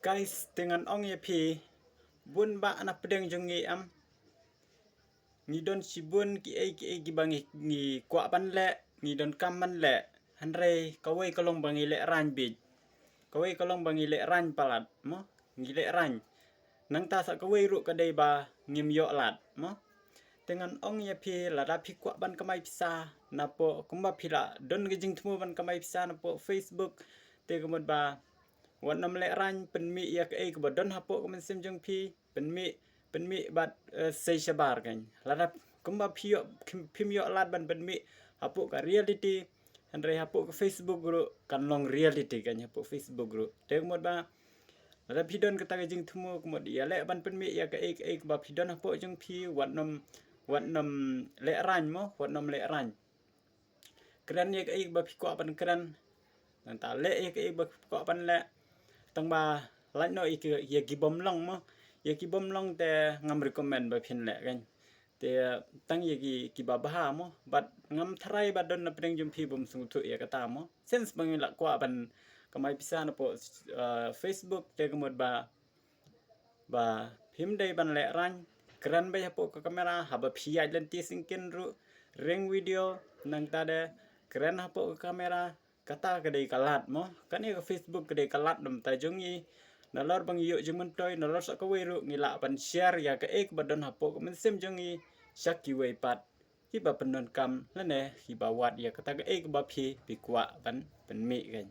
Guys, dengan ong ye pi bun ba na pedeng jong ngi am ngi don si bun ki ai gi bangi ngi kwa ban le ngi don kam man le han re ka wei ka long bangi le ran bi ka wei ka long bangi le ran palat mo ngi le ran nang ta sa ka wei ru ka dei ba ngim yo lat mo dengan ong ye pi la da pi kwa ban ka mai pisa na po kumba pi la don gi jing thmu ban ka mai pisa na po Facebook te ka mod baวันนำและรันเป็นมีอยากเอกบ่ดอนฮับโปก็มันซิมจังพี่เป็นมีบัดเซชบาร์กันแล้วถ้ากุมบ่พิมพ์ยอลาดบันเป็นมีฮับโปก็เรียลลิตี้อันไรฮับโปก็ Facebook กรุกันลองเรียลลิตี้กันฮับโป Facebook กรุเต็กหมดบ่แล้วพี่ดอนก็ตะจิงทุมก็หมดอย่าและบันเป็นมีอยากเอกบ่พี่ดอนฮับโปจังพี่วันนำและรันมวันนำและรันกรันอยากเอกบ่พี่กว่าบันกรันนั่นตาและอยากเอกบ่กว่าบันและตั้งบาลัดน้อยอีกอย่ากิบอมลองมั้อย่ากิบอมลองแต่งำ recommend บ่เพิ่นแหละกันแต่ตั้งอย่ากิบาบามั้บัดงำทรายบัดดอนนะเปรงจุมพีบ่มสุทุอย่ากะตามมั้เซนส์บางละกว่าบันก็ไม่พิสานะปอFacebook แต่ก็หมดบาพิมพ์ได้บันแหละรันกรันไปฮะปอkamera haba phia lenti singkin ru ring video nang ta de kran ha pọ kamera kata kedai kalat mo kan ni ke Facebook kedai kalat dum ta jungi nalor bang yu jumun toy nalor sak we ru ngila pan share ya ke ek badon hapo men sim jungi shaki we pat ki ba penon kam la ne ki ba wat ya kata ke ek ba phi bi kwa ban pen mi kan